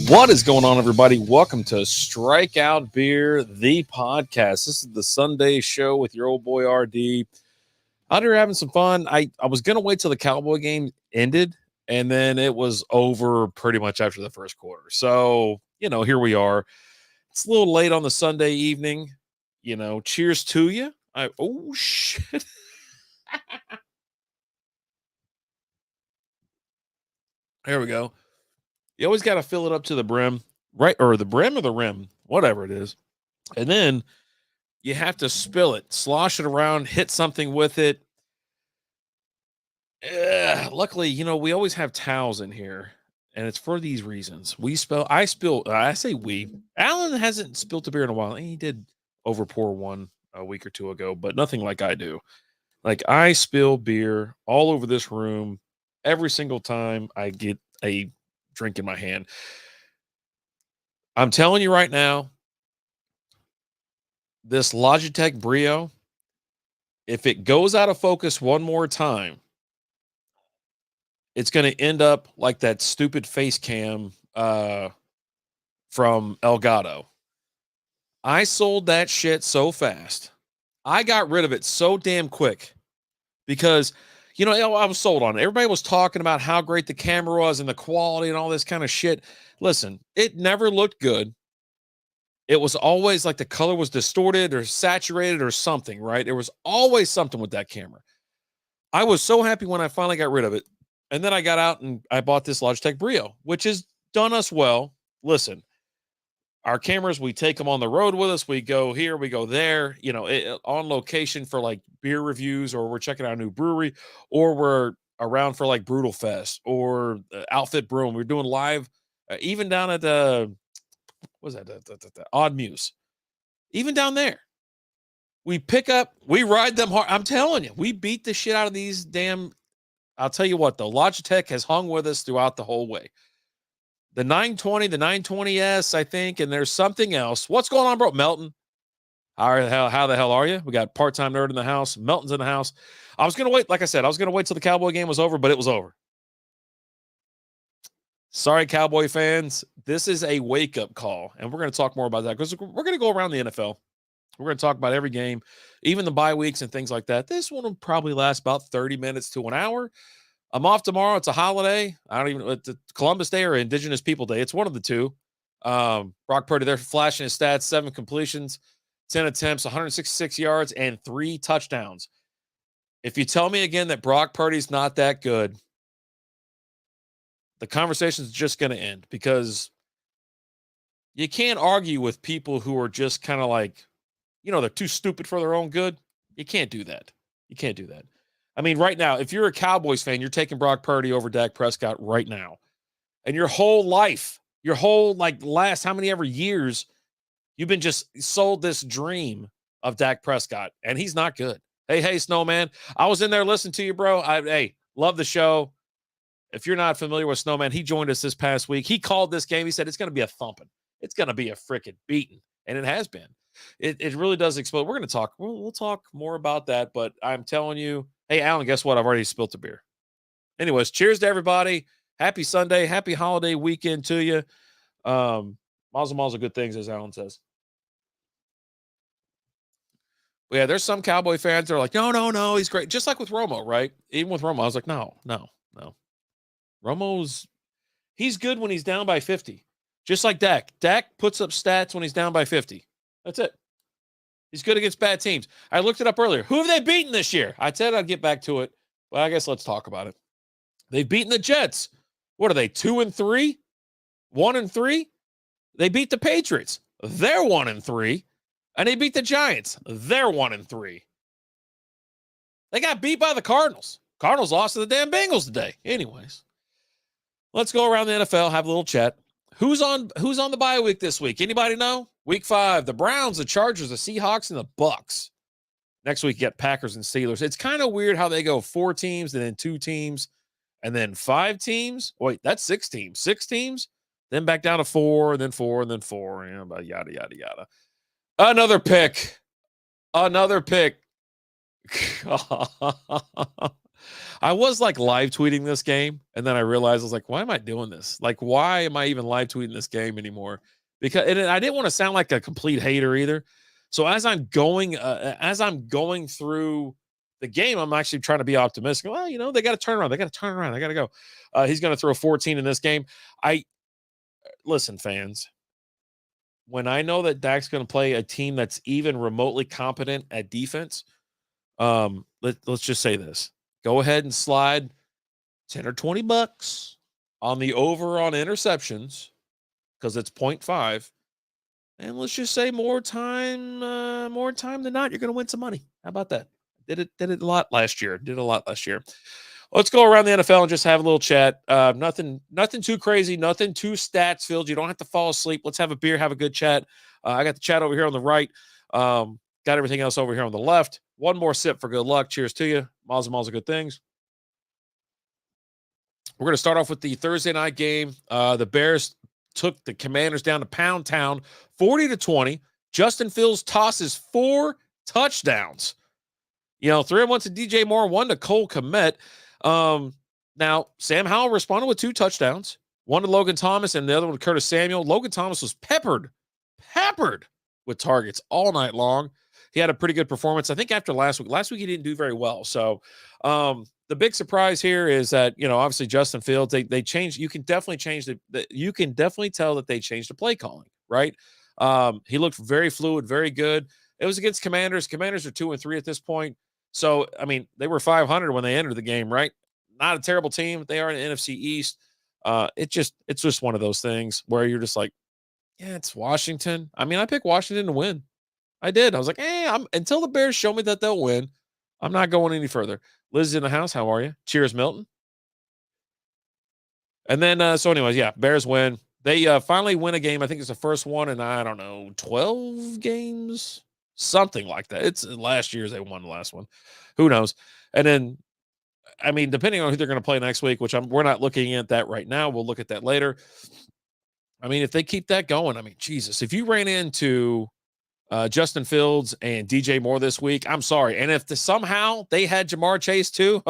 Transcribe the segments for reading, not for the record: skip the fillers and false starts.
What is going on, everybody? Welcome to Strikeout Beer, the podcast. This is the Sunday show with your old boy RD. Out here having some fun. I was going to wait till the Cowboy game ended, and then it was over pretty much after the first quarter. So, here we are. It's a little late on the Sunday evening. Cheers to you. Oh, shit. There we go. You always got to fill it up to the brim, right? Or the brim or the rim, whatever it is. And then you have to spill it, slosh it around, hit something with it. Luckily, we always have towels in here, and it's for these reasons. I say we. Alan hasn't spilled a beer in a while. He did over pour one a week or two ago, but nothing like I do. Like, I spill beer all over this room every single time I get a drink in my hand. I'm telling you right now, this Logitech Brio, if it goes out of focus one more time, it's going to end up like that stupid face cam from Elgato. I sold that shit so fast. I got rid of it so damn quick because, I was sold on it. Everybody was talking about how great the camera was and the quality and all this kind of shit. Listen, it never looked good. It was always like the color was distorted or saturated or something, right? There was always something with that camera. I was so happy when I finally got rid of it. And then I got out and I bought this Logitech Brio, which has done us well. Listen, our cameras, we take them on the road with us. We go here, we go there, on location for like beer reviews, or we're checking out a new brewery, or we're around for like Brutal Fest or Outfit Brewing. We're doing live, even down at the, what was that? The Odd Muse. Even down there. We ride them hard. I'm telling you, we beat the shit out of these damn. I'll tell you what, though, Logitech has hung with us throughout the whole way. The 920, the 920S, I think, and there's something else. What's going on, bro? Melton. How the hell are you? We got part-time nerd in the house. Melton's in the house. I was going to wait, like I said, I was going to wait till the Cowboy game was over, but it was over. Sorry, Cowboy fans. This is a wake-up call, and we're going to talk more about that because we're going to go around the NFL. We're going to talk about every game, even the bye weeks and things like that. This one will probably last about 30 minutes to an hour. I'm off tomorrow. It's a holiday. It's Columbus Day or Indigenous People Day. It's one of the two. Brock Purdy, they're flashing his stats: 7 completions, 10 attempts, 166 yards, and 3 touchdowns. If you tell me again that Brock Purdy's not that good, the conversation's just going to end, because you can't argue with people who are just kind of like, they're too stupid for their own good. You can't do that. You can't do that. I mean, right now, if you're a Cowboys fan, you're taking Brock Purdy over Dak Prescott right now. And your whole life, last how many ever years, you've been just sold this dream of Dak Prescott, and he's not good. Hey, Snowman. I was in there listening to you, bro. Love the show. If you're not familiar with Snowman, he joined us this past week. He called this game. He said it's going to be a thumping. It's going to be a freaking beating. And it has been. It really does explode. We're going to talk. We'll talk more about that. But I'm telling you, hey, Alan, guess what? I've already spilt a beer. Anyways, cheers to everybody. Happy Sunday. Happy holiday weekend to you. Mazel good things, as Alan says. Well, yeah, there's some Cowboy fans that are like, no, he's great. Just like with Romo, right? Even with Romo, I was like, no. He's good when he's down by 50. Just like Dak. Dak puts up stats when he's down by 50. That's it. He's good against bad teams. I looked it up earlier. Who have they beaten this year? I said I'd get back to it. Well, I guess let's talk about it. They've beaten the Jets. What are they, 2-3? 1-3? They beat the Patriots. They're 1-3. And they beat the Giants. They're 1-3. They got beat by the Cardinals. Cardinals lost to the damn Bengals today. Anyways, let's go around the NFL, have a little chat. Who's on the bye week this week? Anybody know? Week 5, the Browns, the Chargers, the Seahawks, and the Bucks. Next week, you get Packers and Steelers. It's kind of weird how they go 4 teams and then 2 teams and then 5 teams. Wait, that's 6 teams. 6 teams, then back down to 4, and then 4, and then 4, and yada, yada, yada. Another pick. I was like live tweeting this game, and then I realized I was like, why am I doing this? Like, why am I even live tweeting this game anymore? Because and I didn't want to sound like a complete hater either. So as I'm going through the game, I'm actually trying to be optimistic. Well, they got to turn around. They got to turn around. They got to go. He's going to throw 14 in this game. I listen, fans. When I know that Dak's going to play a team that's even remotely competent at defense, let's just say this. Go ahead and slide 10 or 20 bucks on the over on interceptions because it's 0.5. And let's just say more time than not, you're going to win some money. How about that? Did it a lot last year. Let's go around the NFL and just have a little chat. Nothing too crazy, nothing too stats filled. You don't have to fall asleep. Let's have a beer, have a good chat. I got the chat over here on the right. Got everything else over here on the left. One more sip for good luck. Cheers to you. Miles and miles of good things. We're going to start off with the Thursday night game. The Bears took the Commanders down to Pound Town, 40-20. Justin Fields tosses 4 touchdowns. 3 of 1 to DJ Moore, 1 to Cole Kmet. Now, Sam Howell responded with 2 touchdowns, 1 to Logan Thomas and the other one to Curtis Samuel. Logan Thomas was peppered with targets all night long. He had a pretty good performance. I think after last week he didn't do very well. So the big surprise here is that, obviously Justin Fields, they changed. You can definitely you can definitely tell that they changed the play calling, right? He looked very fluid, very good. It was against Commanders. Commanders are 2-3 at this point. So, I mean, they were 500 when they entered the game, right? Not a terrible team. They are in the NFC East. It's just one of those things where you're just like, yeah, it's Washington. I mean, I picked Washington to win. I did. I was like, until the Bears show me that they'll win, I'm not going any further. Liz is in the house. How are you? Cheers, Milton. And then, so anyways, yeah, Bears win. They finally win a game. I think it's the first one in, I don't know, 12 games, something like that. It's last year's they won the last one. Who knows? And then, I mean, depending on who they're going to play next week, which we're not looking at that right now. We'll look at that later. I mean, if they keep that going, I mean, Jesus, if you ran into Justin Fields and DJ Moore this week, I'm sorry. And if somehow they had Jamar Chase too,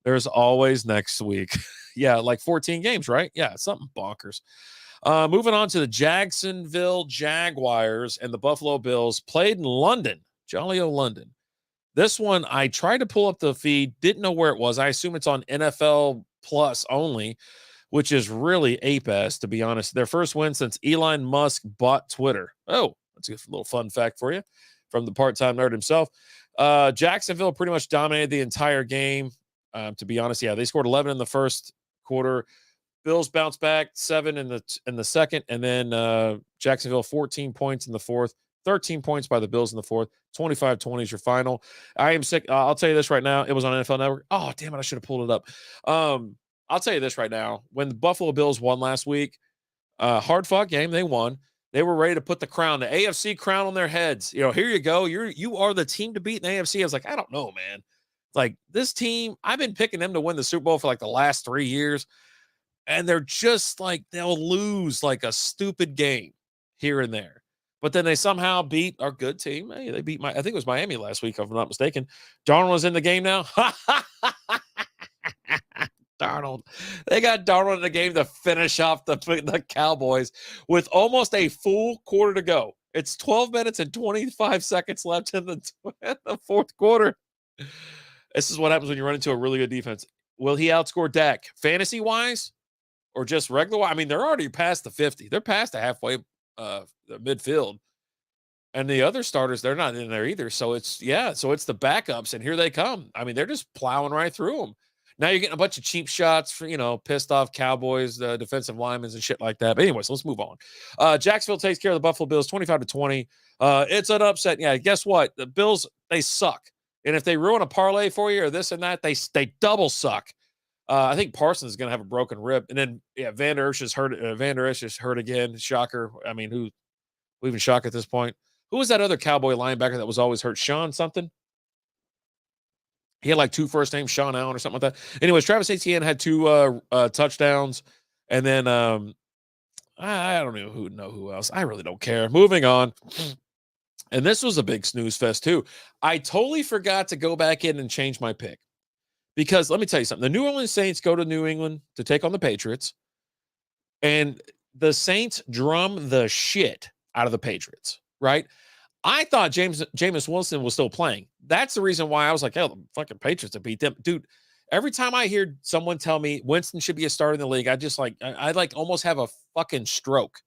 there's always next week. Yeah, like 14 games, right? Yeah, something bonkers. Moving on to the Jacksonville Jaguars and the Buffalo Bills played in London, jolly old London. This one, I tried to pull up the feed, didn't know where it was. I assume it's on NFL Plus only, which is really ape-ass, to be honest. Their first win since Elon Musk bought Twitter. Oh, that's a little fun fact for you from the part-time nerd himself. Jacksonville pretty much dominated the entire game. To be honest, yeah, they scored 11 in the first quarter. Bills bounced back 7 in the second, and then Jacksonville 14 points in the fourth, 13 points by the Bills in the fourth. 25-20 is your final. I am sick. I'll tell you this right now. It was on NFL Network. Oh, damn it. I should have pulled it up. I'll tell you this right now. When the Buffalo Bills won last week, hard-fought game, they won. They were ready to put the AFC crown on their heads. Here you go. You are the team to beat in the AFC. I was like, I don't know, man. Like this team, I've been picking them to win the Super Bowl for like the last 3 years. And they're just like, they'll lose like a stupid game here and there. But then they somehow beat our good team. Hey, they beat I think it was Miami last week, if I'm not mistaken. Darnold is in the game now. Darnold. They got Darnold in the game to finish off the Cowboys with almost a full quarter to go. It's 12 minutes and 25 seconds left in the fourth quarter. This is what happens when you run into a really good defense. Will he outscore Dak fantasy-wise or just regular? I mean, they're already past the 50. They're past the halfway the midfield. And the other starters, they're not in there either. So it's the backups, and here they come. I mean, they're just plowing right through them. Now you're getting a bunch of cheap shots for, pissed off Cowboys, defensive linemen and shit like that. But anyways, let's move on. Jacksonville takes care of the Buffalo Bills 25-20. It's an upset. Yeah, guess what? The Bills, they suck. And if they ruin a parlay for you or this and that, they double suck. I think Parsons is going to have a broken rib. And then, Van Der Esch is hurt. Van Der Esch is hurt again. Shocker. I mean, who even shock at this point? Who was that other Cowboy linebacker that was always hurt? Sean something? He had like 2 first names, Sean Allen or something like that. Anyways, Travis Etienne had 2 touchdowns. And then I don't know who else. I really don't care. Moving on. And this was a big snooze fest too. I totally forgot to go back in and change my pick. Because let me tell you something. The New Orleans Saints go to New England to take on the Patriots, and the Saints drum the shit out of the Patriots, right? I thought Jameis Winston was still playing. That's the reason why I was like, "Oh, the fucking Patriots have beat them." Dude, every time I hear someone tell me Winston should be a starter in the league, I just like I like almost have a fucking stroke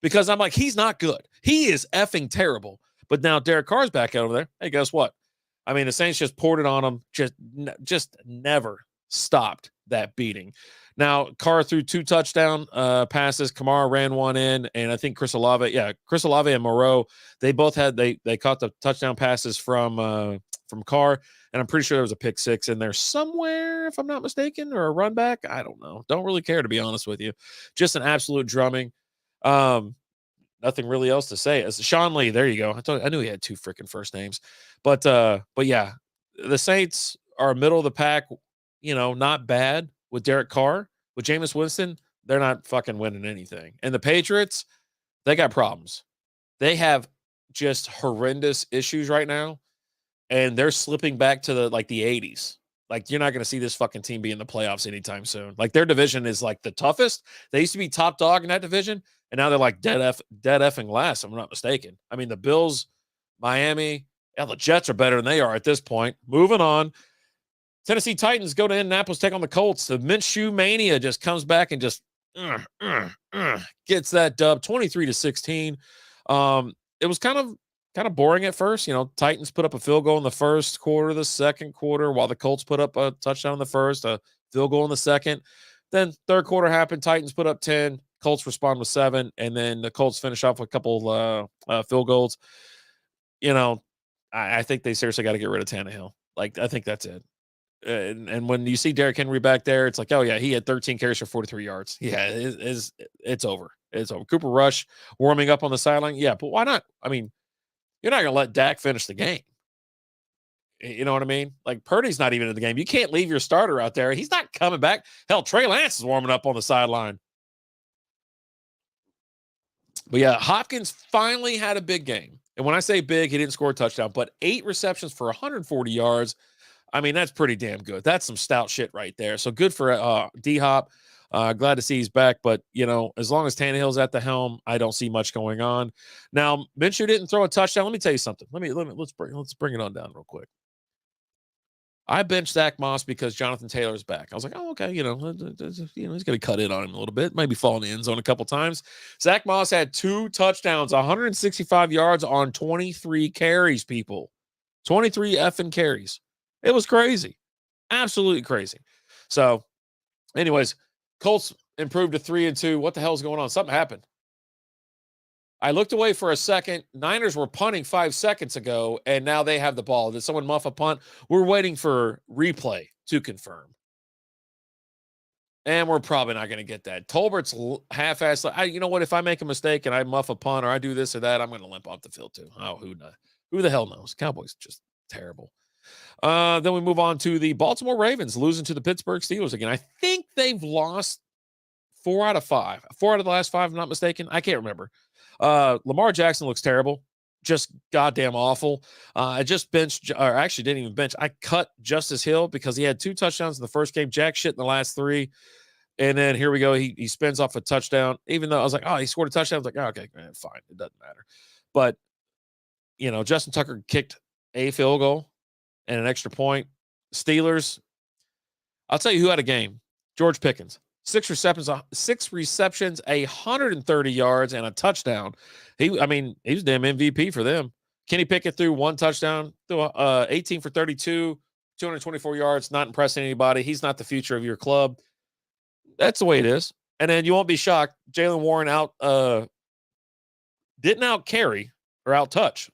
because I'm like, he's not good. He is effing terrible. But now Derek Carr's back over there. Hey, guess what? I mean, the Saints just poured it on him. Just never stopped that beating. Now, Carr threw 2 touchdown passes. Kamara ran one in, and I think Chris Olave and Moreau, they both had they caught the touchdown passes from Carr, and I'm pretty sure there was a pick 6 in there somewhere, if I'm not mistaken, or a run back. I don't know. Don't really care, to be honest with you. Just an absolute drumming. Nothing really else to say. As Sean Lee, there you go. I knew he had 2 freaking first names, but yeah, the Saints are middle of the pack. Not bad with Derek Carr. With Jameis Winston, they're not fucking winning anything. And the Patriots, they got problems. They have just horrendous issues right now, and they're slipping back to the 80s. Like, you're not going to see this fucking team be in the playoffs anytime soon. Like, their division is like the toughest. They used to be top dog in that division, and now they're like dead effing last. I'm not mistaken. I mean, the Bills, Miami, the Jets are better than they are at this point. Moving on. Tennessee Titans go to Indianapolis, take on the Colts. The Minshew mania just comes back and just gets that dub, 23-16. It was kind of boring at first. Titans put up a field goal in the first quarter, the second quarter, while the Colts put up a touchdown in the first, a field goal in the second. Then third quarter happened. Titans put up 10. Colts respond with 7, and then the Colts finish off with a couple field goals. I think they seriously got to get rid of Tannehill. Like, I think that's it. And when you see Derrick Henry back there, it's like, oh yeah, he had 13 carries for 43 yards. Yeah, it's over. It's over. Cooper Rush warming up on the sideline. Yeah, but why not? I mean, you're not going to let Dak finish the game. You know what I mean? Like, Purdy's not even in the game. You can't leave your starter out there. He's not coming back. Hell, Trey Lance is warming up on the sideline. But yeah, Hopkins finally had a big game. And when I say big, he didn't score a touchdown, but 8 receptions for 140 yards. I mean, that's pretty damn good. That's some stout shit right there. So good for D-Hop. Glad to see he's back. But, as long as Tannehill's at the helm, I don't see much going on. Now, Minshew didn't throw a touchdown. Let me tell you something. Let's bring it on down real quick. I benched Zach Moss because Jonathan Taylor's back. I was like, oh, okay, he's going to cut in on him a little bit, maybe fall in the end zone a couple times. Zach Moss had 2 touchdowns, 165 yards on 23 carries, people. 23 effing carries. It was crazy. Absolutely crazy. So, anyways, Colts improved to 3-2. What the hell's going on? Something happened. I looked away for a second. Niners were punting 5 seconds ago, and now they have the ball. Did someone muff a punt? We're waiting for replay to confirm. And we're probably not going to get that. Tolbert's half-assed. You know what? If I make a mistake and I muff a punt or I do this or that, I'm going to limp off the field too. Oh, who the hell knows? Cowboys just terrible. Then we move on to the Baltimore Ravens losing to the Pittsburgh Steelers again. I think they've lost 4 out of 5. 4 out of the last 5, if I'm not mistaken. I can't remember. Lamar Jackson looks terrible. Just goddamn awful. I just benched, or actually didn't even bench. I cut Justice Hill because he had 2 touchdowns in the first game, jack shit in the last 3. And then here we go. He spins off a touchdown, even though I was like, oh, he scored a touchdown. I was like, oh, okay, man, fine. It doesn't matter. But, Justin Tucker kicked a field goal and an extra point. Steelers, I'll tell you who had a game. George Pickens. 6 receptions, 130 yards, and a touchdown. He was damn MVP for them. Kenny Pickett threw 1 touchdown, threw 18 for 32, 224 yards, not impressing anybody. He's not the future of your club. That's the way it is. And then you won't be shocked, Jaylen Warren didn't out carry or out touch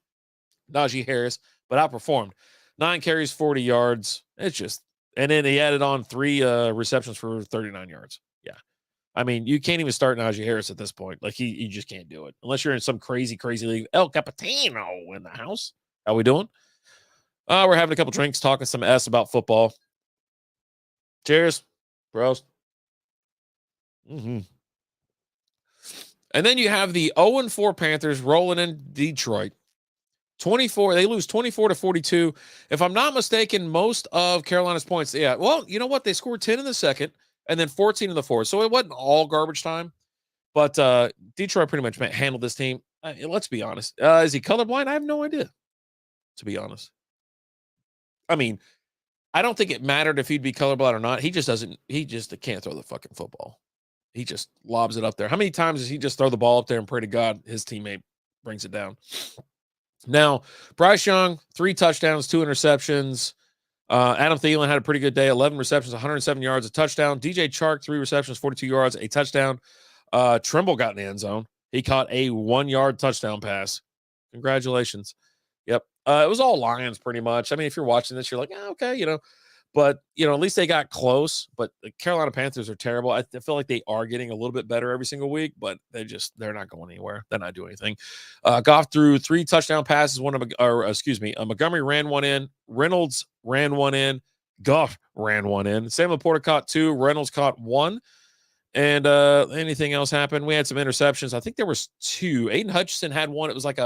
Najee Harris, but outperformed. 9 carries, 40 yards. It's just, and then he added on 3 receptions for 39 yards. Yeah. I mean, you can't even start Najee Harris at this point. Like, you just can't do it. Unless you're in some crazy, crazy league. El Capitano in the house. How we doing? We're having a couple drinks, talking some S about football. Cheers, bros. And then you have the 0-4 Panthers rolling in Detroit. 24. They lose 24-42. If I'm not mistaken, most of Carolina's points. Yeah. Well, you know what? They scored 10 in the second and then 14 in the fourth. So it wasn't all garbage time. But Detroit pretty much handled this team. Let's be honest. Is he colorblind? I have no idea, to be honest. I mean, I don't think it mattered if he'd be colorblind or not. He just can't throw the fucking football. He just lobs it up there. How many times does he just throw the ball up there and pray to God his teammate brings it down? Now, Bryce Young, 3 touchdowns, 2 interceptions. Adam Thielen had a pretty good day, 11 receptions, 107 yards, a touchdown. DJ Chark, 3 receptions, 42 yards, a touchdown. Trimble got in the end zone. He caught a 1-yard touchdown pass. Congratulations. Yep. It was all Lions pretty much. I mean, if you're watching this, you're like, okay, but at least they got close. But the Carolina Panthers are terrible. I feel like they are getting a little bit better every single week, but they're not going anywhere. They're not doing anything. Goff threw 3 touchdown passes. Montgomery ran one in. Reynolds ran one in. Goff ran one in. Sam Laporta caught 2. Reynolds caught 1. And anything else happened? We had some interceptions. I think there was 2. Aiden Hutchinson had one. It was like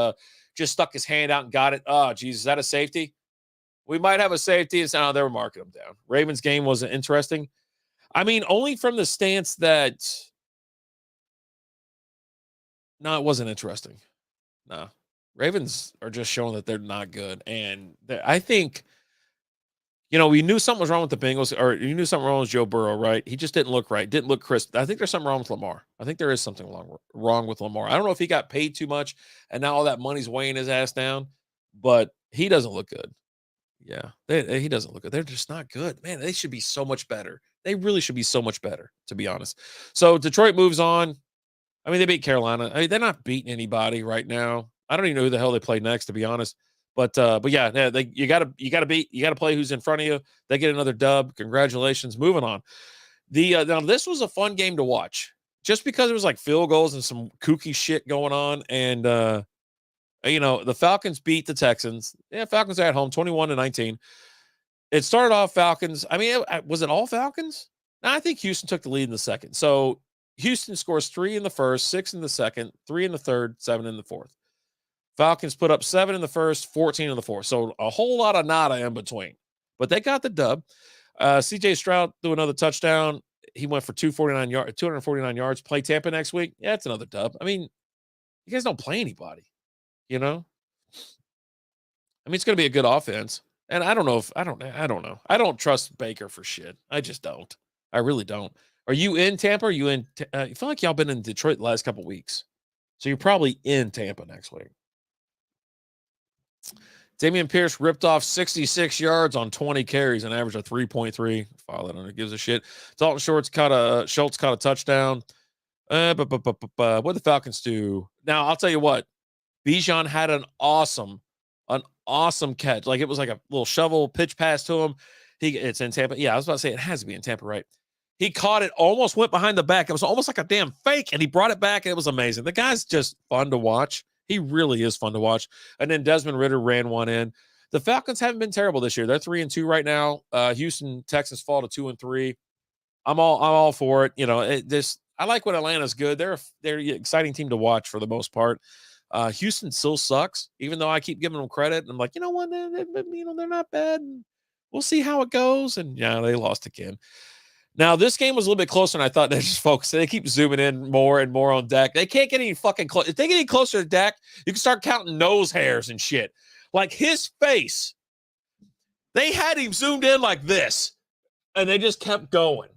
just stuck his hand out and got it. Oh, geez, is that a safety? We might have a safety. It's they were marking them down. Ravens game wasn't interesting. I mean, only from the stance that it wasn't interesting. No. Ravens are just showing that they're not good. And I think, we knew something was wrong with the Bengals, or you knew something wrong with Joe Burrow, right? He just didn't look right. Didn't look crisp. I think there's something wrong with Lamar. I think there is something wrong with Lamar. I don't know if he got paid too much and now all that money's weighing his ass down, but he doesn't look good. Yeah, he doesn't look good. They're just not good. Man, they should be so much better. They really should be so much better, to be honest. So Detroit moves on. I mean, they beat Carolina. I mean, they're not beating anybody right now. I don't even know who the hell they play next, to be honest. But yeah, you gotta play who's in front of you. They get another dub. Congratulations. Moving on. Now this was a fun game to watch, just because it was like field goals and some kooky shit going on. And the Falcons beat the Texans. Yeah, Falcons are at home, 21-19. It started off Falcons. I mean, was it all Falcons? No, I think Houston took the lead in the second. So Houston scores 3 in the first, 6 in the second, 3 in the third, 7 in the fourth. Falcons put up 7 in the first, 14 in the fourth. So a whole lot of nada in between. But they got the dub. CJ Stroud threw another touchdown. He went for 249 yards. Play Tampa next week. Yeah, it's another dub. I mean, you guys don't play anybody, I mean, it's going to be a good offense. And I don't know. I don't trust Baker for shit. I just don't. I really don't. Are you in Tampa? Are you in? I feel like y'all been in Detroit the last couple of weeks. So you're probably in Tampa next week. Dameon Pierce ripped off 66 yards on 20 carries, an average of 3.3. File that under gives a shit. Dalton Schultz caught a touchdown. What did the Falcons do? Now, I'll tell you what. Bijan had an awesome catch. Like, it was like a little shovel pitch pass to him. It's in Tampa. Yeah, I was about to say it has to be in Tampa, right? He caught it, almost went behind the back. It was almost like a damn fake, and he brought it back, and it was amazing. The guy's just fun to watch. He really is fun to watch. And then Desmond Ridder ran one in. The Falcons haven't been terrible this year. They're 3-2 right now. Houston, Texans fall to 2-3. I'm all for it. I like when Atlanta's good. They're an exciting team to watch for the most part. Houston still sucks, even though I keep giving them credit. And I'm like, you know what? They're not bad. We'll see how it goes. And yeah, they lost again. Now, this game was a little bit closer than I thought. They just focused. They keep zooming in more and more on Dak. They can't get any fucking close. If they get any closer to Dak, you can start counting nose hairs and shit. Like his face, they had him zoomed in like this, and they just kept going.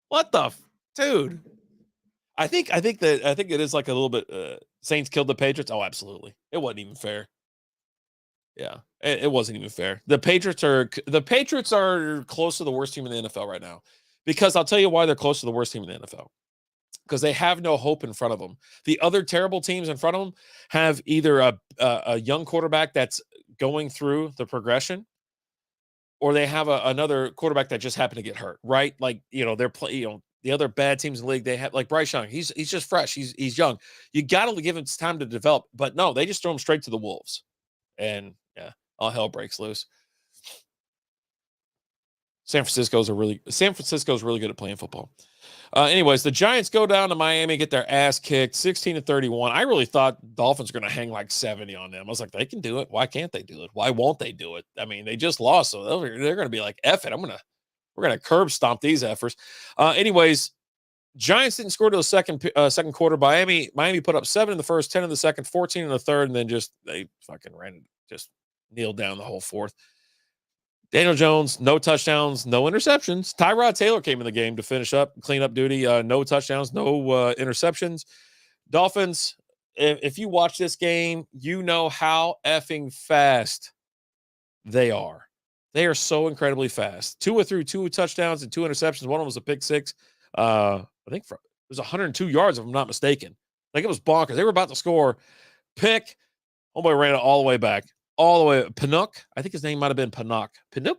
What the dude? I think it is like a little bit. Saints killed the Patriots. Oh, absolutely. It wasn't even fair. Yeah, it wasn't even fair. The Patriots are close to the worst team in the NFL right now, because I'll tell you why they're close to the worst team in the NFL. Because they have no hope in front of them. The other terrible teams in front of them have either a young quarterback that's going through the progression, or they have another quarterback that just happened to get hurt. Right? Like they're the other bad teams in the league. They have like Bryce Young. He's just fresh. He's young. You got to give him time to develop. But no, they just throw him straight to the wolves. And yeah, all hell breaks loose. San Francisco's really good at playing football. Anyways, the Giants go down to Miami, get their ass kicked, 16-31. I really thought Dolphins were going to hang like 70 on them. I was like, they can do it. Why can't they do it? Why won't they do it? I mean, they just lost, so they're going to be like, F it. We're going to curb stomp these efforts. Anyways, Giants didn't score till the second quarter. Miami put up 7 in the first, 10 in the second, 14 in the third, and then they fucking kneeled down the whole fourth. Daniel Jones, no touchdowns, no interceptions. Tyrod Taylor came in the game to finish up, clean up duty. No touchdowns, no interceptions. Dolphins, if you watch this game, you know how effing fast they are. They are so incredibly fast. Tua threw 2 touchdowns and 2 interceptions. One of them was a pick six. I think it was 102 yards, if I'm not mistaken. Like, it was bonkers. They were about to score. Pick. Homeboy ran it all the way back. All the way. Pinnock. I think his name might have been Pinnock. Pinnock.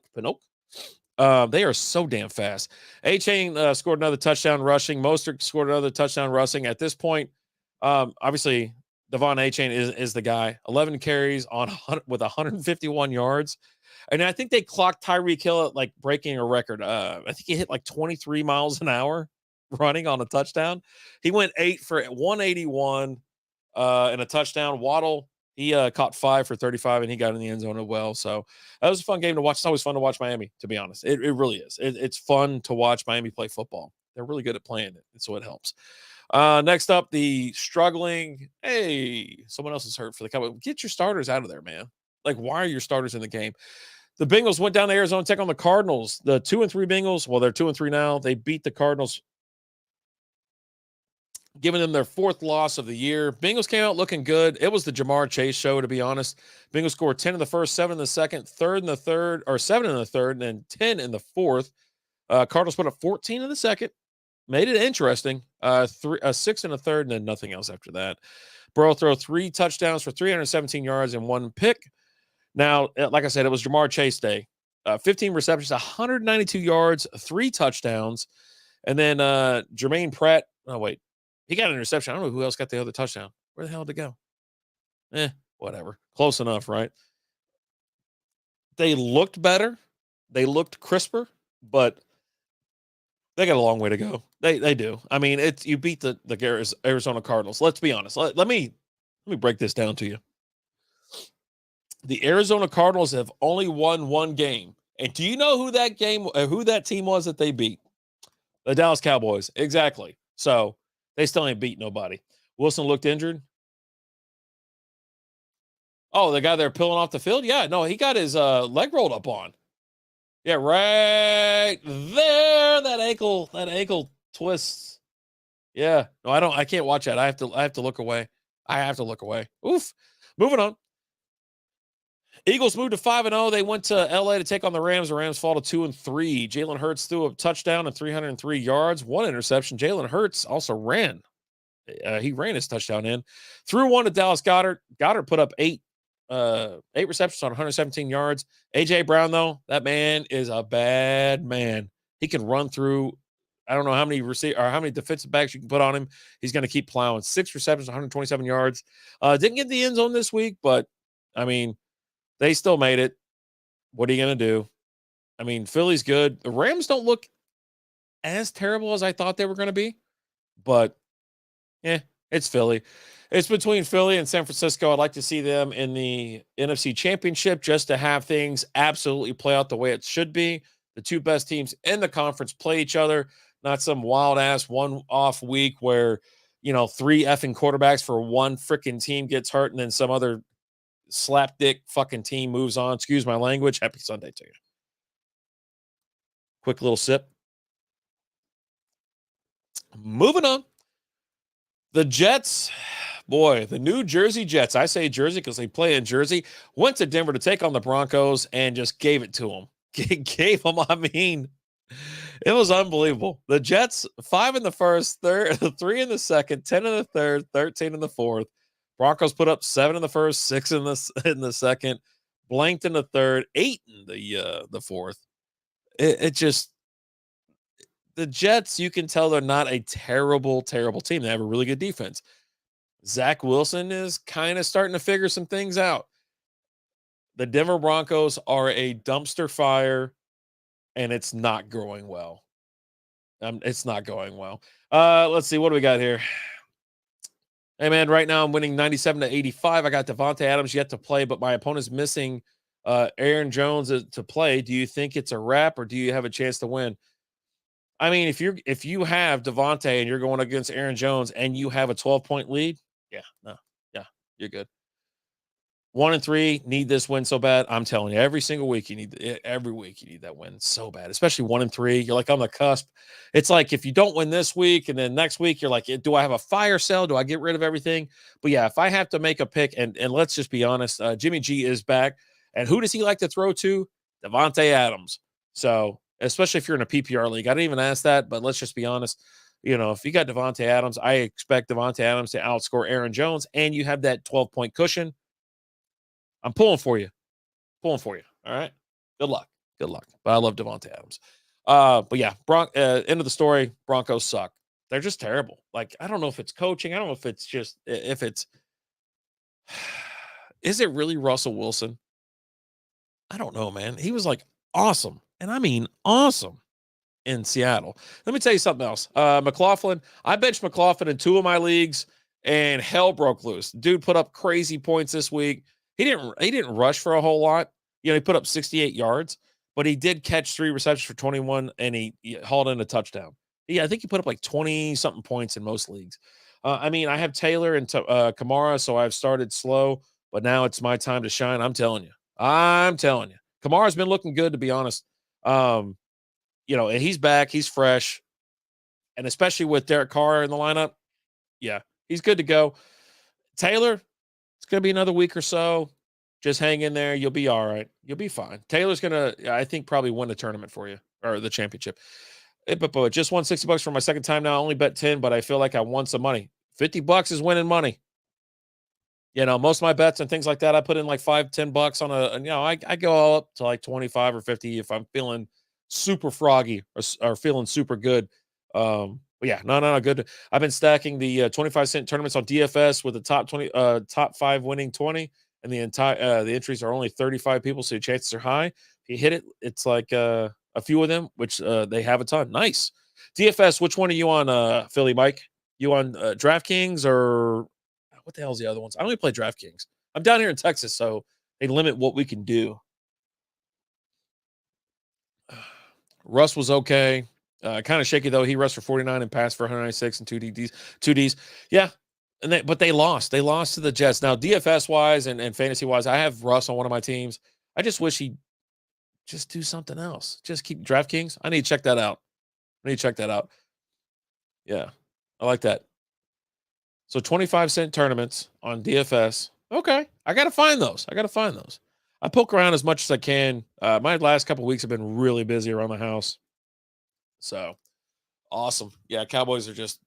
They are so damn fast. A-Chain scored another touchdown rushing. Mostert scored another touchdown rushing. At this point, obviously, Devon A-Chain is the guy. 11 carries with 151 yards. And I think they clocked Tyreek Hill at like breaking a record. I think he hit like 23 miles an hour running on a touchdown. He went 8 for 181 and a touchdown. Waddle, he caught 5 for 35, and he got in the end zone as well. So that was a fun game to watch. It's always fun to watch Miami, to be honest. It really is. It's fun to watch Miami play football. They're really good at playing it, so it helps. Next up, the struggling. Hey, someone else is hurt for the Cowboys. Get your starters out of there, man. Like, why are your starters in the game? The Bengals went down to Arizona to take on the Cardinals. The 2-3 Bengals, well, they're 2-3 now. They beat the Cardinals, giving them their 4th loss of the year. Bengals came out looking good. It was the Jamar Chase show, to be honest. Bengals scored 10 in the first, 7 in the second, 7 in the third, and then 10 in the fourth. Cardinals put up 14 in the second. Made it interesting. 6 in the third, and then nothing else after that. Burrow threw 3 touchdowns for 317 yards and 1 pick. Now, like I said, it was Jamar Chase day. 15 receptions, 192 yards, 3 touchdowns. And then Jermaine Pratt. Oh, wait. He got an interception. I don't know who else got the other touchdown. Where the hell did it go? Whatever. Close enough, right? They looked better. They looked crisper, but they got a long way to go. They do. I mean, you beat the Arizona Cardinals. Let's be honest. Let me break this down to you. The Arizona Cardinals have only won 1 game. And do you know who that team was that they beat? The Dallas Cowboys. Exactly. So they still ain't beat nobody. Wilson looked injured. Oh, the guy they're peeling off the field? Yeah, no, he got his leg rolled up on. Yeah, right there. That ankle twists. Yeah. No, I can't watch that. I have to look away. Oof. Moving on. Eagles moved to 5-0. They went to LA to take on the Rams. The Rams fall to 2-3. Jalen Hurts threw a touchdown and 303 yards, 1 interception. Jalen Hurts also ran. He ran his touchdown in. Threw 1 to Dallas Goedert. Goedert put up 8 receptions on 117 yards. AJ Brown, though, that man is a bad man. He can run through. I don't know how many defensive backs you can put on him. He's going to keep plowing. 6 receptions, 127 yards. Didn't get the end zone this week, but I mean, they still made it. What are you going to do? I mean, Philly's good. The Rams don't look as terrible as I thought they were going to be, but it's Philly. It's between Philly and San Francisco. I'd like to see them in the NFC Championship just to have things absolutely play out the way it should be. The 2 best teams in the conference play each other, not some wild-ass one-off week where, 3 effing quarterbacks for 1 freaking team gets hurt and then some other slapdick fucking team moves on. Excuse my language. Happy Sunday to you. Quick little sip. Moving on. The Jets, boy, the New Jersey Jets. I say Jersey because they play in Jersey. Went to Denver to take on the Broncos and just gave it to them. I mean, it was unbelievable. The Jets, 5 in the first, 3 in the second, 10 in the third, 13 in the fourth. Broncos put up 7 in the first, 6 in the second, blanked in the third, 8 in the fourth. It just, the Jets, you can tell they're not a terrible, terrible team. They have a really good defense. Zach Wilson is kind of starting to figure some things out. The Denver Broncos are a dumpster fire. and it's not going well. It's not going well. Let's see. What do we got here? Hey, man, right now I'm winning 97-85. I got Devontae Adams yet to play, but my opponent's missing Aaron Jones to play. Do you think it's a wrap, or do you have a chance to win? I mean, if you have Devontae and you're going against Aaron Jones and you have a 12-point lead, yeah, no, yeah, you're good. 1-3, need this win so bad. I'm telling you, every single week you need every week you need that win so bad, especially 1-3. You're like on the cusp. It's like if you don't win this week and then next week, you're like, do I have a fire sale? Do I get rid of everything? But yeah, if I have to make a pick, and let's just be honest, Jimmy G is back. And who does he like to throw to? Devontae Adams. So, especially if you're in a PPR league, I didn't even ask that, but let's just be honest. You know, if you got Devontae Adams, I expect Devontae Adams to outscore Aaron Jones, and you have that 12-point cushion. I'm pulling for you. Pulling for you. All right. Good luck. Good luck. But I love Devontae Adams. But yeah, end of the story. Broncos suck. They're just terrible. Like, I don't know if it's coaching. I don't know if it's just if it's is it really Russell Wilson? I don't know, man. He was like awesome. And I mean awesome in Seattle. Let me tell you something else. McLaughlin, I benched McLaughlin in 2 of my leagues and hell broke loose. Dude put up crazy points this week. He didn't rush for a whole lot. You know, he put up 68 yards, but he did catch 3 receptions for 21 and he hauled in a touchdown. Yeah, I think he put up like 20 something points in most leagues. I mean, I have Taylor and Kamara, so I've started slow, but now it's my time to shine. I'm telling you. Kamara's been looking good, to be honest. You know, and he's back, he's fresh, and especially with Derek Carr in the lineup, yeah, he's good to go. Taylor, it's going to be another week or so. Just hang in there. You'll be all right. You'll be fine. Taylor's going to, I think, probably win the tournament for you or the championship. But just won $60 for my second time now. I only bet 10, but I feel like I won some money. $50 is winning money. You know, most of my bets and things like that, I put in like $5-10 on a, you know, I go all up to like 25 or 50 if I'm feeling super froggy or feeling super good. But yeah, no, good. I've been stacking the 25-cent tournaments on DFS with the top 5 winning 20, and the entries are only 35 people, so your chances are high. If you hit it, it's like a few of them, which they have a ton. Nice. DFS, which one are you on, Philly Mike? You on DraftKings or what the hell is the other ones? I only play DraftKings. I'm down here in Texas, so they limit what we can do. Russ was okay. Kind of shaky though. He rushed for 49 and passed for 196 and 2Ds. Yeah. But they lost. They lost to the Jets. Now, DFS wise and fantasy wise, I have Russ on one of my teams. I just wish he'd just do something else. Just keep DraftKings. I need to check that out. Yeah. I like that. So 25-cent tournaments on DFS. Okay. I got to find those. I poke around as much as I can. My last couple weeks have been really busy around the house. So awesome. Yeah, Cowboys are just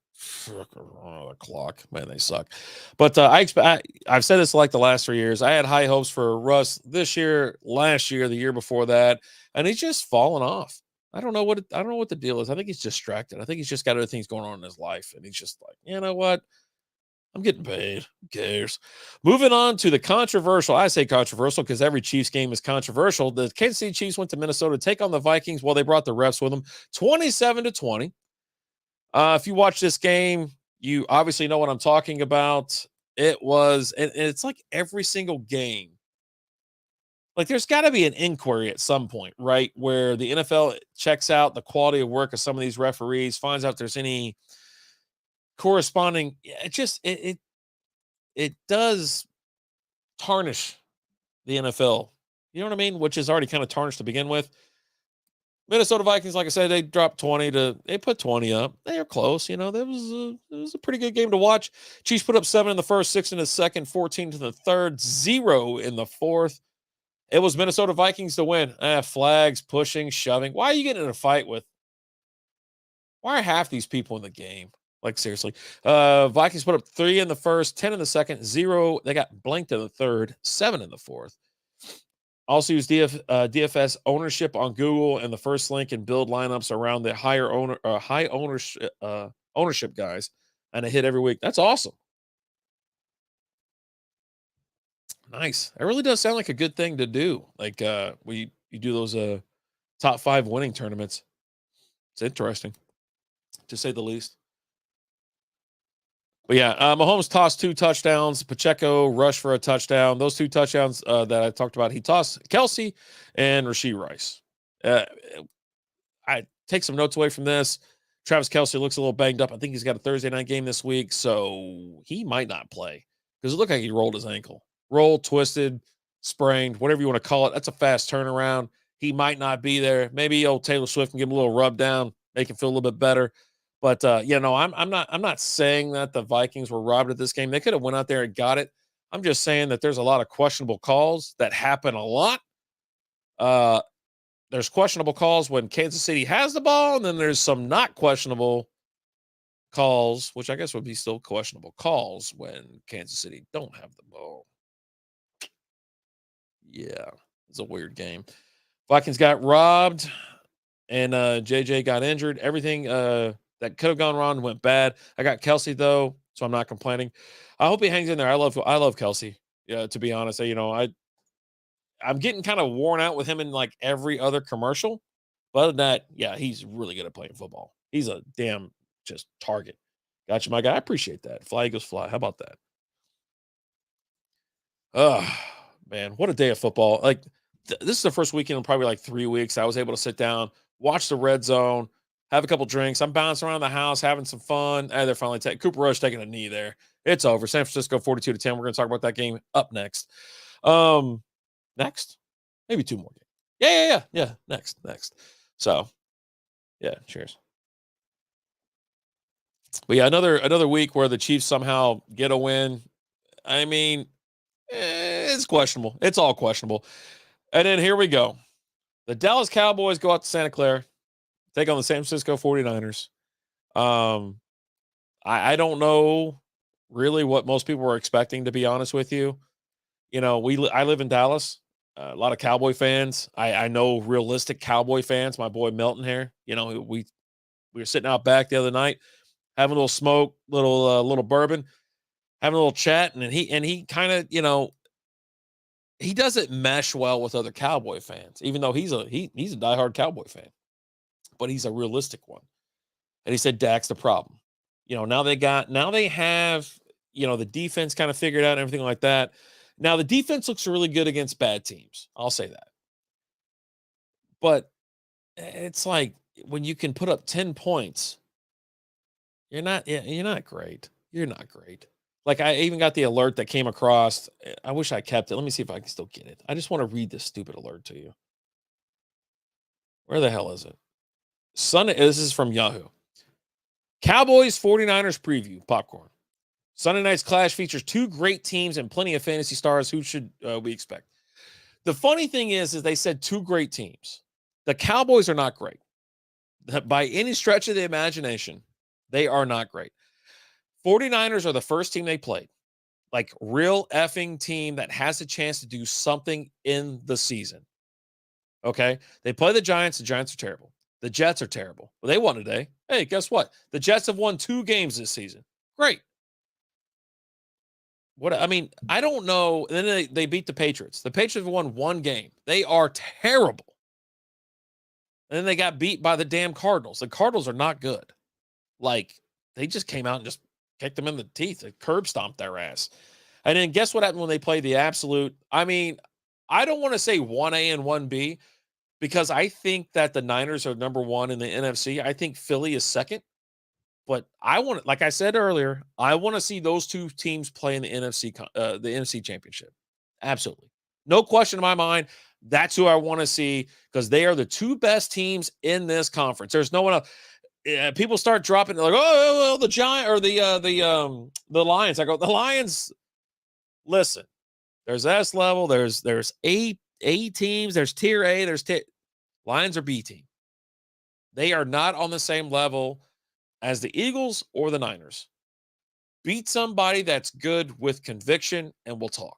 the clock. Man, they suck. But I've said this like the last 3 years. I had high hopes for Russ this year, last year, the year before that, and he's just fallen off. I don't know what the deal is. I think he's distracted. I think he's just got other things going on in his life, and he's just like, you know what? I'm getting paid. Who cares? Moving on to the controversial. I say controversial because every Chiefs game is controversial. The Kansas City Chiefs went to Minnesota to take on the Vikings. Well, they brought the refs with them, 27-20. If you watch this game, you obviously know what I'm talking about. It was, and it's like every single game. Like there's got to be an inquiry at some point, right? Where the NFL checks out the quality of work of some of these referees, finds out if there's any corresponding. It does tarnish the NFL. You know what I mean? Which is already kind of tarnished to begin with. Minnesota Vikings, like I said, they dropped 20 they put 20 up. They are close. You know, it was a pretty good game to watch. Chiefs put up 7 in the first, 6 in the second, 14 to the third, 0 in the fourth. It was Minnesota Vikings to win. Flags, pushing, shoving. Why are you getting in a fight with? Why are half these people in the game? Like, seriously. Vikings put up 3 in the first, 10 in the second, 0. They got blanked in the third, 7 in the fourth. Also use DFS ownership on Google and the first link and build lineups around the high ownership guys, and I hit every week. That's awesome. Nice. It really does sound like a good thing to do. Like you do those top 5 winning tournaments. It's interesting, to say the least. But yeah, Mahomes tossed 2 touchdowns. Pacheco rushed for a touchdown. Those 2 touchdowns that I talked about, he tossed Kelsey and Rashee Rice. I take some notes away from this. Travis Kelsey looks a little banged up. I think he's got a Thursday night game this week, so he might not play because it looked like he rolled his ankle. Rolled, twisted, sprained, whatever you want to call it. That's a fast turnaround. He might not be there. Maybe old Taylor Swift can give him a little rub down, make him feel a little bit better. But I'm not saying that the Vikings were robbed at this game. They could have went out there and got it. I'm just saying that there's a lot of questionable calls that happen a lot. There's questionable calls when Kansas City has the ball, and then there's some not questionable calls, which I guess would be still questionable calls when Kansas City don't have the ball. Yeah, it's a weird game. Vikings got robbed, and JJ got injured. Everything that could have gone wrong went bad. I got Kelsey though, so I'm not complaining. I hope he hangs in there. I love Kelsey. Yeah, to be honest, I'm getting kind of worn out with him in like every other commercial. But other than that, yeah, he's really good at playing football. He's a damn just target. Gotcha, my guy. I appreciate that. Fly Eagles fly. How about that? Oh, man, what a day of football. Like, this is the first weekend in probably like 3 weeks I was able to sit down, watch the red zone, have a couple drinks. I'm bouncing around the house, having some fun. They're finally Cooper Rush taking a knee there. It's over. San Francisco 42-10. We're going to talk about that game up next. Next? Maybe 2 more games. Yeah. Next. So, yeah, cheers. But yeah, another week where the Chiefs somehow get a win. I mean, it's questionable. It's all questionable. And then here we go. The Dallas Cowboys go out to Santa Clara, take on the San Francisco 49ers. I don't know really what most people were expecting, to be honest with you. I live in Dallas. A lot of Cowboy fans. I know realistic Cowboy fans. My boy Melton here. We were sitting out back the other night, having a little smoke, little bourbon, having a little chat, and he kind of he doesn't mesh well with other Cowboy fans, even though he's a diehard Cowboy fan, but he's a realistic one. And he said Dak's the problem. Now they have the defense kind of figured out and everything like that. Now the defense looks really good against bad teams. I'll say that. But it's like when you can put up 10 points, you're not great. You're not great. Like, I even got the alert that came across. I wish I kept it. Let me see if I can still get it. I just want to read this stupid alert to you. Where the hell is it? Sunday. This is from Yahoo. Cowboys 49ers preview, popcorn. Sunday night's clash features 2 great teams and plenty of fantasy stars. Who should we expect? The funny thing is they said 2 great teams. The Cowboys are not great. By any stretch of the imagination, they are not great. 49ers are the first team they played. Like, real effing team that has a chance to do something in the season. Okay? They play the Giants. The Giants are terrible. The Jets are terrible. Well, they won today. Hey, guess what? The Jets have won 2 games this season. Great. I don't know. And then they beat the Patriots. The Patriots have won 1 game. They are terrible. And then they got beat by the damn Cardinals. The Cardinals are not good. Like, they just came out and just kicked them in the teeth. They curb stomped their ass. And then guess what happened when they played the absolute? I don't want to say 1A and 1B because I think that the Niners are number 1 in the NFC. I think Philly is second. But like I said earlier, I want to see those 2 teams play in the NFC Championship. Absolutely. No question in my mind. That's who I want to see because they are the 2 best teams in this conference. There's no one else. People start dropping like, oh, the Giant or the Lions. I go, the Lions. Listen, there's S level. There's A teams. There's tier A. Lions are B team. They are not on the same level as the Eagles or the Niners. Beat somebody that's good with conviction, and we'll talk.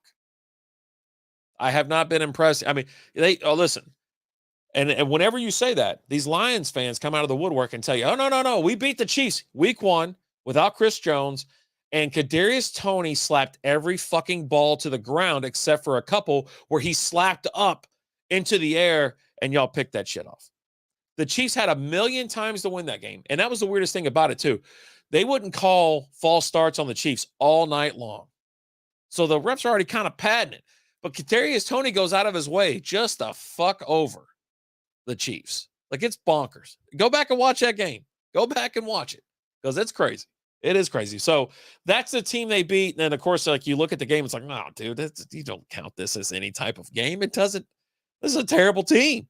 I have not been impressed. Listen. And whenever you say that, these Lions fans come out of the woodwork and tell you, oh, no. We beat the Chiefs week 1 without Chris Jones, and Kadarius Toney slapped every fucking ball to the ground except for a couple where he slapped up into the air, and y'all picked that shit off. The Chiefs had 1,000,000 times to win that game. And that was the weirdest thing about it, too. They wouldn't call false starts on the Chiefs all night long. So the refs are already kind of padding it. But Kadarius Toney goes out of his way just to fuck over the Chiefs. Like, it's bonkers. Go back and watch that game. Go back and watch it because it's crazy. It is crazy. So that's the team they beat. And then, of course, like you look at the game, it's like, no, dude, you don't count this as any type of game. It doesn't. This is a terrible team.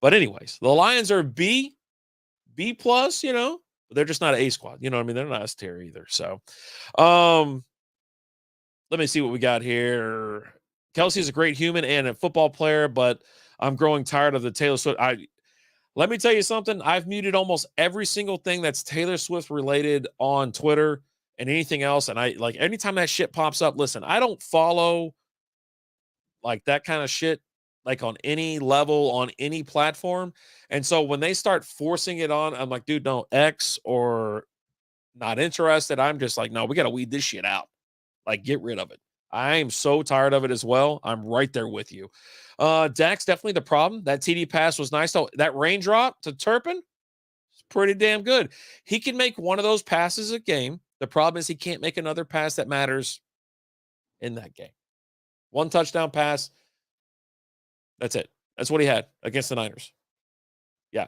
But anyways, the Lions are B plus, but they're just not an A squad. You know what I mean? They're not S tier either. So let me see what we got here. Kelsey's a great human and a football player, but I'm growing tired of the Taylor Swift. Let me tell you something. I've muted almost every single thing that's Taylor Swift related on Twitter and anything else. And I like anytime that shit pops up, listen, I don't follow like that kind of shit, like on any level, on any platform. And so when they start forcing it on, I'm like, dude, no, X or not interested. I'm just like, no, we got to weed this shit out. Like, get rid of it. I am so tired of it as well. I'm right there with you. Dak's definitely the problem. That TD pass was nice, though. That raindrop to Turpin is pretty damn good. He can make one of those passes a game. The problem is he can't make another pass that matters in that game. One touchdown pass. That's it. That's what he had against the Niners. Yeah.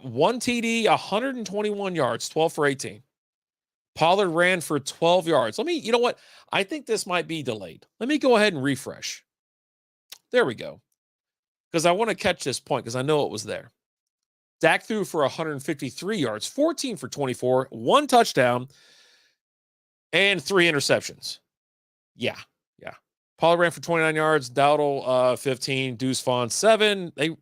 One TD, 121 yards, 12 for 18. Pollard ran for 12 yards. You know what? I think this might be delayed. Let me go ahead and refresh. There we go. Because I want to catch this point because I know it was there. Dak threw for 153 yards, 14 for 24, one touchdown, and 3 interceptions. Yeah. Pollard ran for 29 yards, Dowdle 15, Deuce Vaughn 7. They got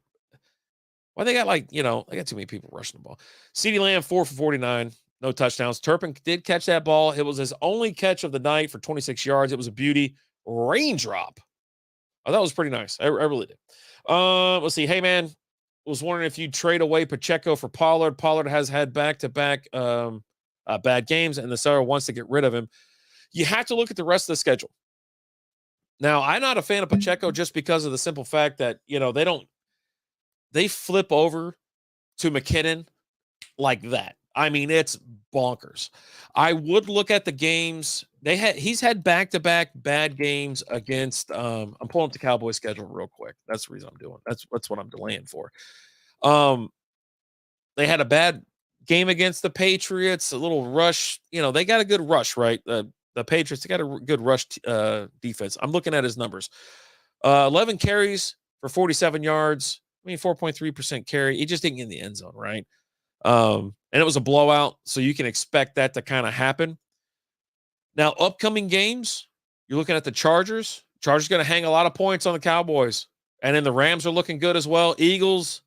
they got too many people rushing the ball. CeeDee Lamb 4 for 49. No touchdowns. Turpin did catch that ball. It was his only catch of the night for 26 yards. It was a beauty. Raindrop. Oh, that was pretty nice. I really did. Let's see. Hey, man, was wondering if you'd trade away Pacheco for Pollard. Pollard has had back-to-back bad games, and the seller wants to get rid of him. You have to look at the rest of the schedule. Now, I'm not a fan of Pacheco just because of the simple fact that, they flip over to McKinnon like that. I mean, it's bonkers. I would look at the games. He's had back-to-back bad games against I'm pulling up the Cowboys schedule real quick. That's the reason I'm doing. That's what I'm delaying for. They had a bad game against the Patriots, a little rush. They got a good rush, right? The Patriots, they got a good rush defense. I'm looking at his numbers. 11 carries for 47 yards. 4.3% carry. He just didn't get in the end zone, right? And it was a blowout, so you can expect that to kind of happen. Now, upcoming games, you're looking at the Chargers. Chargers going to hang a lot of points on the Cowboys. And then the Rams are looking good as well. Eagles,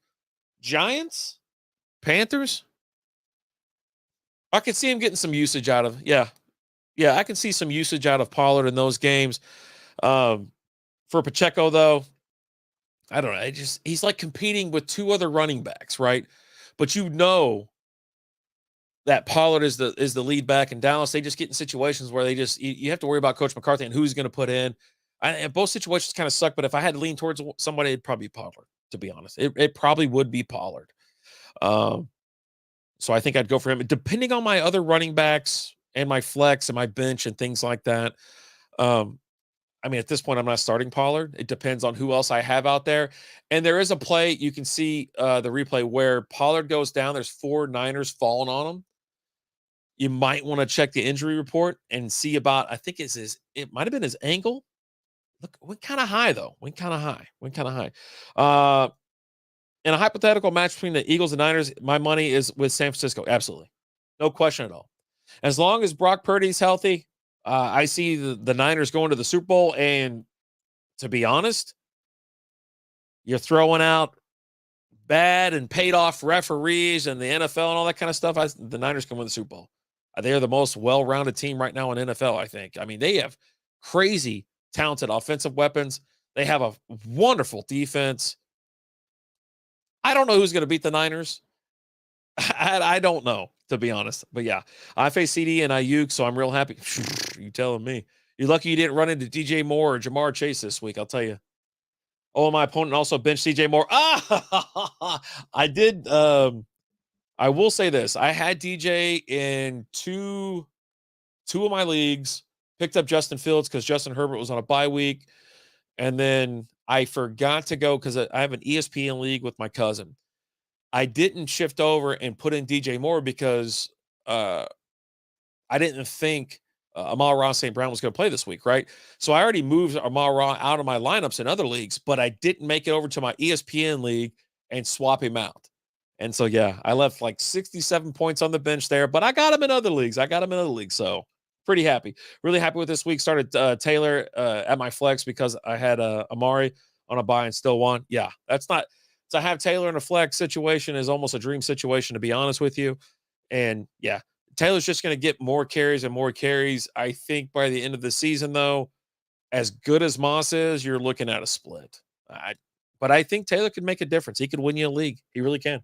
Giants, Panthers. I can see him getting some usage out of, yeah, I can see some usage out of Pollard in those games. For Pacheco, though, I don't know. He's like competing with 2 other running backs, right? But that Pollard is the lead back in Dallas. They just get in situations where you have to worry about Coach McCarthy and who he's going to put in. And both situations kind of suck, but if I had to lean towards somebody, it'd probably be Pollard, to be honest. It probably would be Pollard. So I think I'd go for him. Depending on my other running backs and my flex and my bench and things like that, at this point, I'm not starting Pollard. It depends on who else I have out there. And there is a play, you can see the replay where Pollard goes down. There's 4 Niners falling on him. You might want to check the injury report and see about, I think it might have been his ankle. Look, went kind of high, though. Went kind of high. In a hypothetical match between the Eagles and Niners, my money is with San Francisco. Absolutely. No question at all. As long as Brock Purdy's healthy, I see the Niners going to the Super Bowl. And to be honest, you're throwing out bad and paid off referees and the NFL and all that kind of stuff. The Niners can win the Super Bowl. They are the most well-rounded team right now in NFL, I think. They have crazy talented offensive weapons. They have a wonderful defense. I don't know who's going to beat the Niners. I don't know, to be honest. But yeah, I face CD and Ayuk, so I'm real happy. You telling me. You're lucky you didn't run into DJ Moore or Jamar Chase this week, I'll tell you. Oh, my opponent also benched CJ Moore. I did. I will say this: I had DJ in two of my leagues. Picked up Justin Fields because Justin Herbert was on a bye week, and then I forgot to go because I have an ESPN league with my cousin. I didn't shift over and put in DJ Moore because I didn't think Amon-Ra St. Brown was going to play this week, right? So I already moved Amon-Ra out of my lineups in other leagues, but I didn't make it over to my ESPN league and swap him out. And so, yeah, I left like 67 points on the bench there, but I got him in other leagues. So pretty happy. Really happy with this week. Started Taylor at my flex because I had Amari on a buy and still won. Yeah, that's not – to have Taylor in a flex situation is almost a dream situation, to be honest with you. And, yeah, Taylor's just going to get more carries and more carries. I think by the end of the season, though, as good as Moss is, you're looking at a split. But I think Taylor could make a difference. He could win you a league. He really can.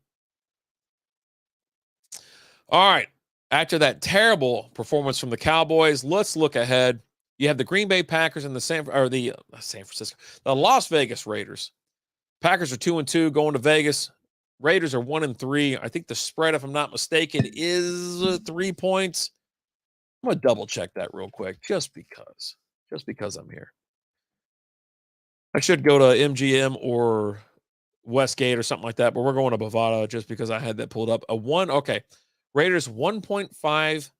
All right. After that terrible performance from the Cowboys, let's look ahead. You have the Green Bay Packers and the San Francisco, the Las Vegas Raiders. Packers are 2-2 going to Vegas. Raiders are 1-3. I think the spread, if I'm not mistaken, is 3 points. I'm going to double check that real quick just because I'm here. I should go to MGM or Westgate or something like that, but we're going to Bovada just because I had that pulled up. Okay. Raiders 1.5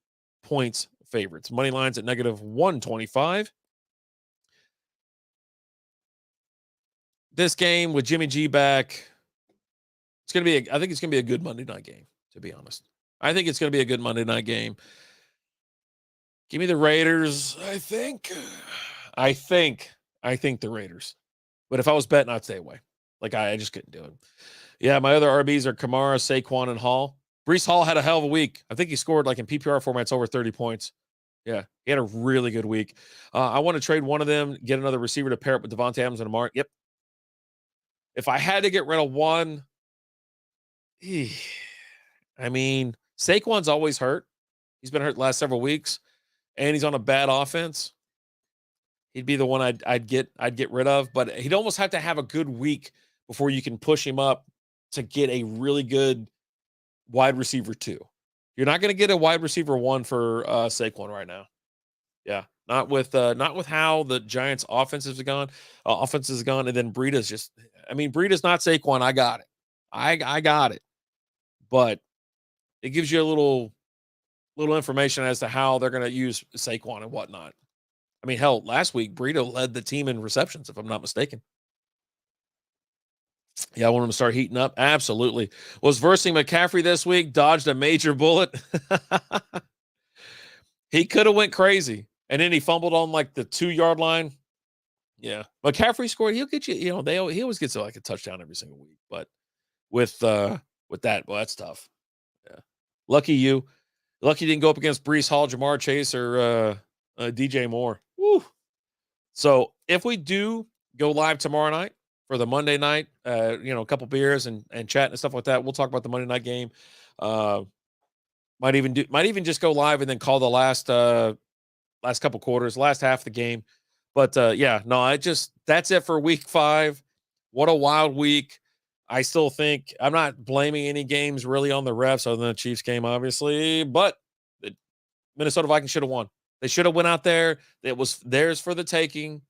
points favorites. Money lines at -125. This game with Jimmy G back, I think it's going to be a good Monday night game, to be honest. I think it's going to be a good Monday night game. Give me the Raiders, I think the Raiders. But if I was betting, I'd stay away. Like, I just couldn't do it. Yeah, my other RBs are Kamara, Saquon, and Hall. Breece Hall had a hell of a week. I think he scored, like, in PPR formats, over 30 points. Yeah, he had a really good week. I want to trade one of them, get another receiver to pair up with Devontae Adams and Amari. Yep. If I had to get rid of one, I mean, Saquon's always hurt. He's been hurt the last several weeks, and he's on a bad offense. He'd be the one I'd get rid of, but he'd almost have to have a good week before you can push him up to get a really good wide receiver 2. You're not going to get a wide receiver 1 for Saquon right now. Yeah, not with how the Giants' offenses have gone, and then Breida's Breida's not Saquon. I got it. I got it, but it gives you a little information as to how they're going to use Saquon and whatnot. I mean, hell, last week Breida led the team in receptions, if I'm not mistaken. Yeah, I want him to start heating up. Absolutely. Was versing McCaffrey this week, dodged a major bullet. He could have went crazy, and then he fumbled on like the 2-yard line. Yeah, McCaffrey scored. He'll get you. He always gets like a touchdown every single week. But with that, well, that's tough. Yeah, lucky you. Lucky you didn't go up against Breece Hall, Jamar Chase, or DJ Moore. Woo. So if we do go live tomorrow night for the Monday night, a couple beers and chat and stuff like that, we'll talk about the Monday night game. Might even just go live and then call the last couple quarters, last half of the game. But that's it for week 5. What a wild week. I still think I'm not blaming any games really on the refs other than the Chiefs game, obviously, but the Minnesota Vikings should have won. They should have went out there. It was theirs for the taking.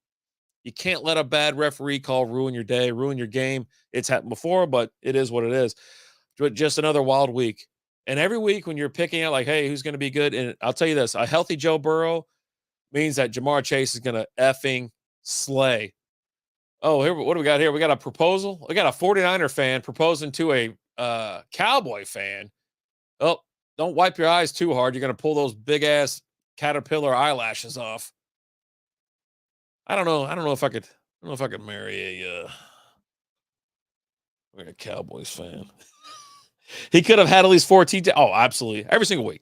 You can't let a bad referee call ruin your day, ruin your game. It's happened before, but it is what it is. Just another wild week. And every week when you're picking out, like, hey, who's going to be good? And I'll tell you this, a healthy Joe Burrow means that Jamar Chase is going to effing slay. Oh, here, what do we got here? We got a proposal. We got a 49er fan proposing to a Cowboy fan. Oh, don't wipe your eyes too hard. You're going to pull those big-ass caterpillar eyelashes off. I don't know if I could marry a Cowboys fan. He could have had at least 14. Oh, absolutely. Every single week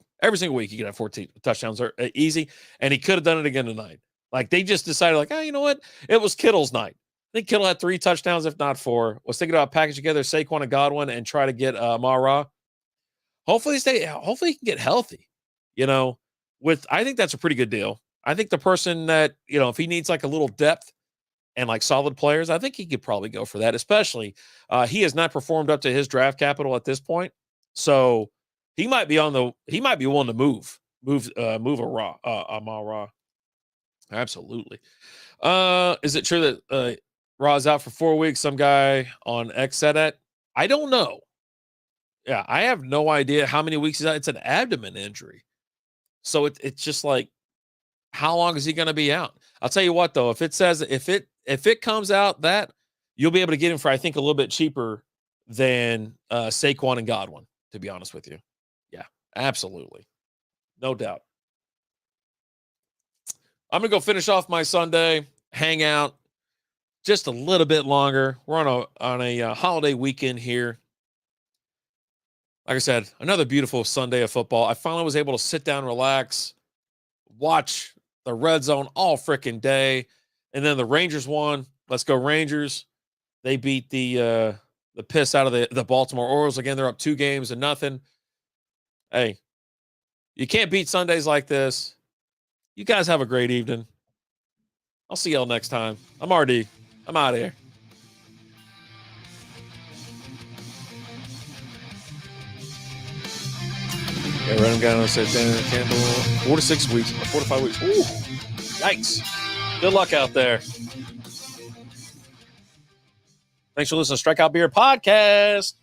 he could have 14 touchdowns or easy. And he could have done it again tonight. Like, they just decided, like, you know what? It was Kittle's night. I think Kittle had 3 touchdowns, if not 4. Was thinking about packaging together Saquon and Godwin and try to get Amon-Ra. Hopefully he can get healthy. I think that's a pretty good deal. I think the person that, if he needs like a little depth and like solid players, I think he could probably go for that. Especially, he has not performed up to his draft capital at this point, so he might be willing to move a Raw, Amal Raw. Absolutely. Is it true that Raw's out for 4 weeks? Some guy on X said that. I don't know. Yeah, I have no idea how many weeks he's out. It's an abdomen injury, so it's just like, how long is he going to be out? I'll tell you what, though, if it comes out that, you'll be able to get him for, I think, a little bit cheaper than Saquon and Godwin, to be honest with you. Yeah, absolutely. No doubt. I'm going to go finish off my Sunday, hang out just a little bit longer. We're on a holiday weekend here. Like I said, another beautiful Sunday of football. I finally was able to sit down, relax, watch the red zone all freaking day. And then the Rangers won. Let's go Rangers. They beat the piss out of the Baltimore Orioles. Again, they're up 2-0. Hey, you can't beat Sundays like this. You guys have a great evening. I'll see y'all next time. I'm RD. I'm out of here. Yeah, random guy on set Dan Campbell. 4 to 6 weeks, 4 to 5 weeks. Ooh, yikes. Good luck out there. Thanks for listening to Strikeout Beer Podcast.